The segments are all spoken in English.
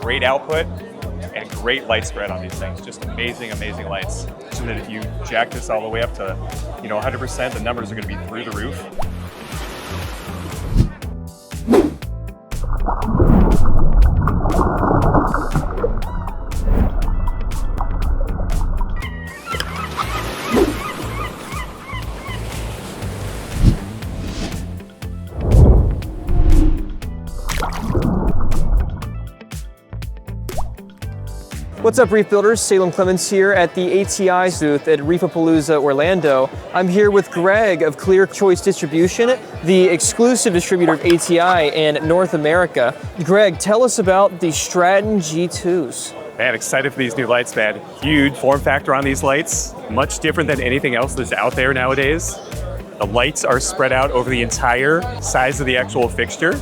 great output, and great light spread on these things. Just amazing, amazing lights. So that if you jack this all the way up to, 100%, the numbers are going to be through the roof. What's up, Reef Builders? Salem Clements here at the ATI booth at Reefapalooza, Orlando. I'm here with Greg of Clear Choice Distribution, the exclusive distributor of ATI in North America. Greg, tell us about the Straton G2s. Man, excited for these new lights, man. Huge form factor on these lights, much different than anything else that's out there nowadays. The lights are spread out over the entire size of the actual fixture.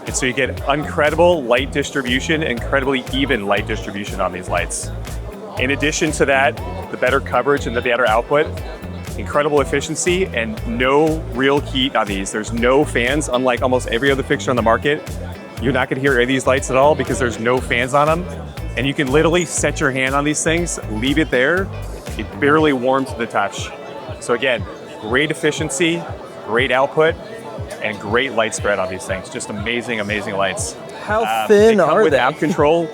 And so you get incredible light distribution, incredibly even light distribution on these lights. In addition to that, the better coverage and the better output, incredible efficiency, and no real heat on these. There's no fans, unlike almost every other fixture on the market. You're not gonna hear any of these lights at all because there's no fans on them. And you can literally set your hand on these things, leave it there, it barely warms to the touch. So again, great efficiency, great output, and great light spread on these things. Just amazing, amazing lights. How thin are they? With app control,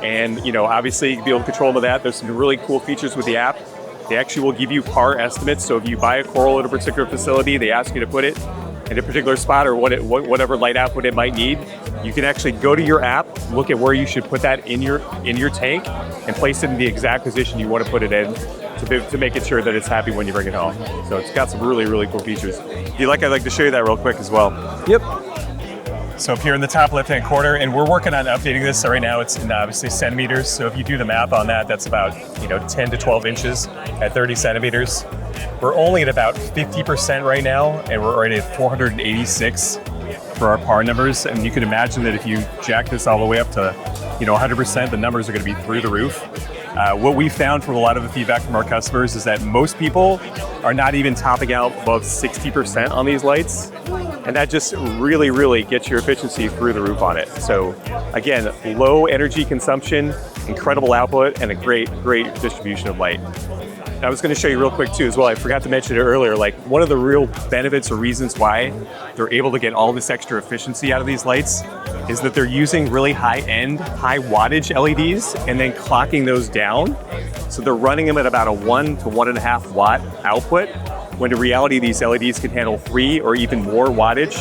and obviously you can be able to control them with that. There's some really cool features with the app. They actually will give you par estimates. So if you buy a coral at a particular facility, they ask you to put it in a particular spot or whatever light output it might need. You can actually go to your app, look at where you should put that in your tank, and place it in the exact position you want to put it in to make it sure that it's happy when you bring it home. So it's got some really, really cool features. If you like, I'd like to show you that real quick as well. Yep. So up here in the top left-hand corner, and we're working on updating this. So right now it's in obviously centimeters. So if you do the math on that, that's about 10 to 12 inches at 30 centimeters. We're only at about 50% right now, and we're already at 486 for our par numbers. And you can imagine that if you jack this all the way up to 100%, the numbers are going to be through the roof. What we found from a lot of the feedback from our customers is that most people are not even topping out above 60% on these lights. And that just really, really gets your efficiency through the roof on it. So again, low energy consumption, incredible output, and a great, great distribution of light. I was going to show you real quick too as well. I forgot to mention it earlier. Like one of the real benefits or reasons why they're able to get all this extra efficiency out of these lights is that they're using really high-end, high wattage LEDs and then clocking those down. So they're running them at about a 1 to 1.5 watt output, when in reality these LEDs can handle 3 or even more wattage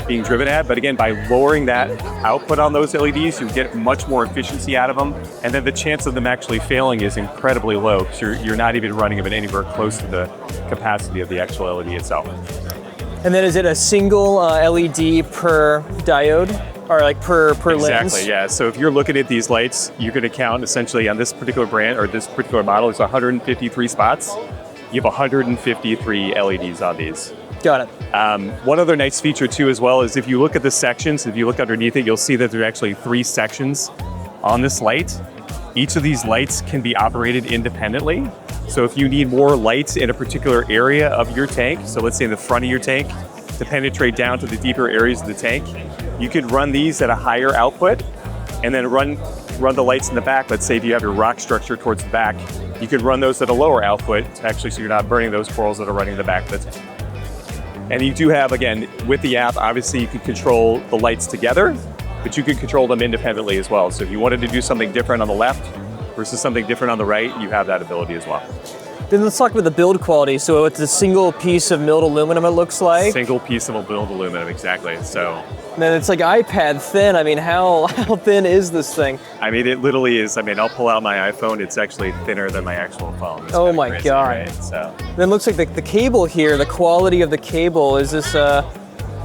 being driven at. But again, by lowering that output on those LEDs, you get much more efficiency out of them. And then the chance of them actually failing is incredibly low because you're not even running them anywhere close to the capacity of the actual LED itself. And then is it a single LED per diode? Or like per lens? Exactly, yeah. So if you're looking at these lights, you can count essentially on this particular brand or this particular model, it's 153 spots. You have 153 LEDs on these. Got it. One other nice feature too as well is if you look at the sections, if you look underneath it, you'll see that there are actually 3 sections on this light. Each of these lights can be operated independently. So if you need more lights in a particular area of your tank, so let's say in the front of your tank, to penetrate down to the deeper areas of the tank, you could run these at a higher output and then run the lights in the back. Let's say if you have your rock structure towards the back, you could run those at a lower output, actually, so you're not burning those corals that are running in the back. And you do have, again, with the app, obviously you can control the lights together, but you can control them independently as well. So if you wanted to do something different on the left versus something different on the right, you have that ability as well. Then let's talk about the build quality. So it's a single piece of milled aluminum, it looks like. Single piece of milled aluminum, exactly. So. And then it's like iPad thin. I mean, how thin is this thing? I mean, it literally is. I mean, I'll pull out my iPhone. It's actually thinner than my actual phone. It's oh my crazy, God. Right? So. Then it looks like the cable here, the quality of the cable, is this,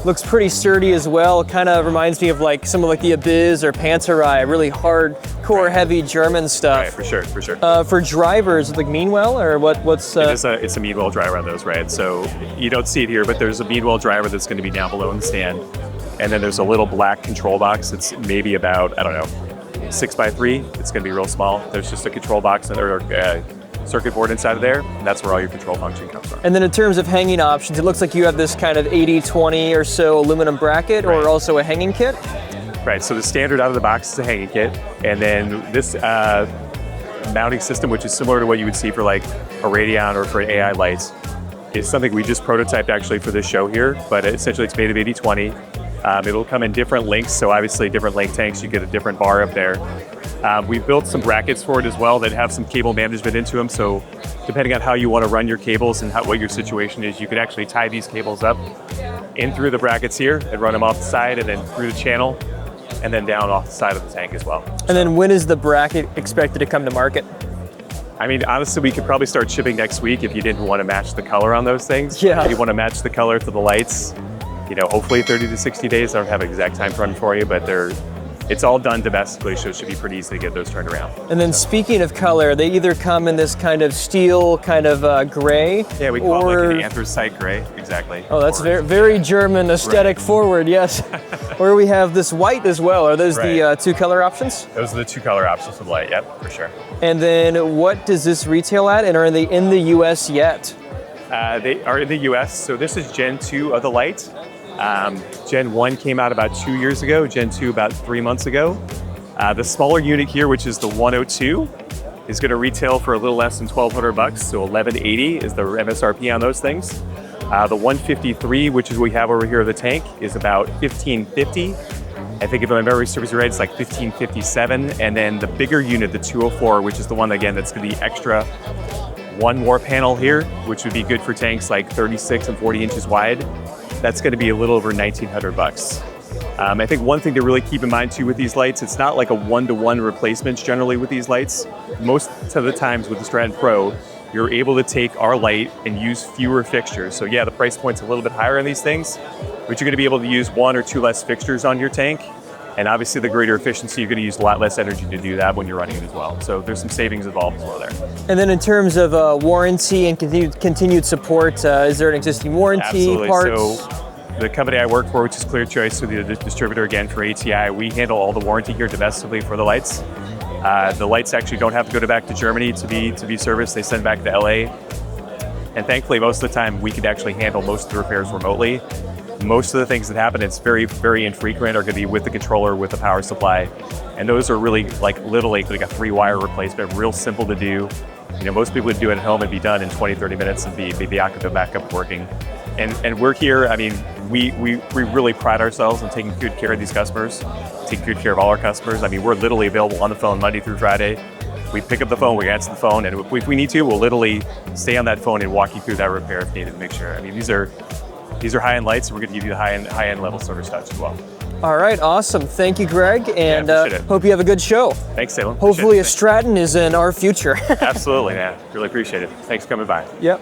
looks pretty sturdy as well. It kind of reminds me of like some of like the Abyss or Panzerei, really hardcore, heavy German stuff. Right, for sure, for sure. For drivers, like Meanwell or what's? It's a Meanwell driver on those, right? So you don't see it here, but there's a Meanwell driver that's going to be down below in the stand. And then there's a little black control box. It's maybe about, I don't know, 6 by 3. It's going to be real small. There's just a control box or circuit board inside of there, and that's where all your control function comes from. And then in terms of hanging options, it looks like you have this kind of 80-20 or so aluminum bracket, or also a hanging kit. Right, so the standard out of the box is a hanging kit, and then this mounting system, which is similar to what you would see for like a Radion or for an AI lights, is something we just prototyped actually for this show here, but essentially it's made of 80/20. It'll come in different lengths, so obviously different length tanks, you get a different bar up there. We've built some brackets for it as well that have some cable management into them, so depending on how you want to run your cables and what your situation is, you can actually tie these cables up in through the brackets here and run them off the side and then through the channel and then down off the side of the tank as well. And then when is the bracket expected to come to market? I mean, honestly, we could probably start shipping next week if you didn't want to match the color on those things. Yeah. If you want to match the color to the lights, you know, hopefully 30 to 60 days. I don't have an exact time frame for you, but it's all done domestically, so it should be pretty easy to get those turned around. And then speaking of color, they either come in this kind of steel, kind of gray. Yeah, we call it like an anthracite gray, exactly. Oh, that's very, very German aesthetic forward, yes. Or we have this white as well. Are those the two color options? Those are the two color options for the light, yep, for sure. And then what does this retail at, and are they in the US yet? They are in the US, so this is Gen 2 of the light. Gen 1 came out about 2 years ago, Gen 2 about 3 months ago. The smaller unit here, which is the 102, is going to retail for a little less than $1,200, so $1,180 is the MSRP on those things. The 153, which is what we have over here of the tank, is about $1,550. I think if my memory serves me right, it's like $1,557. And then the bigger unit, the 204, which is the one, again, that's going to be extra one more panel here, which would be good for tanks like 36 and 40 inches wide. That's going to be a little over $1,900. I think one thing to really keep in mind too with these lights, it's not like a one-to-one replacement generally with these lights. Most of the times with the Straton Pro, you're able to take our light and use fewer fixtures. So yeah, the price point's a little bit higher on these things, but you're going to be able to use one or two less fixtures on your tank. And obviously the greater efficiency, you're going to use a lot less energy to do that when you're running it as well. So there's some savings involved as well there. And then in terms of warranty and continued support, is there an existing warranty? Absolutely. Parts? So the company I work for, which is Clear Choice, so the distributor again for ATI, we handle all the warranty here domestically for the lights. The lights actually don't have to go back to Germany to be serviced. They send back to LA. And thankfully, most of the time, we can actually handle most of the repairs remotely. Most of the things that happen, it's very, very infrequent, are going to be with the controller, with the power supply. And those are really like literally like a 3-wire replacement, real simple to do. You know, most people would do it at home and be done in 20, 30 minutes and be back up working. And we're here, I mean, we really pride ourselves on taking good care of these customers, taking good care of all our customers. I mean, we're literally available on the phone Monday through Friday. We pick up the phone, we answer the phone, and if we need to, we'll literally stay on that phone and walk you through that repair if needed to make sure. I mean, these are high-end lights, and we're going to give you the high-end level service touch as well. All right, awesome. Thank you, Greg, and appreciate it. hope you have a good show. Thanks, Salem. Hopefully a Straton is in our future. Absolutely, man. Really appreciate it. Thanks for coming by. Yep.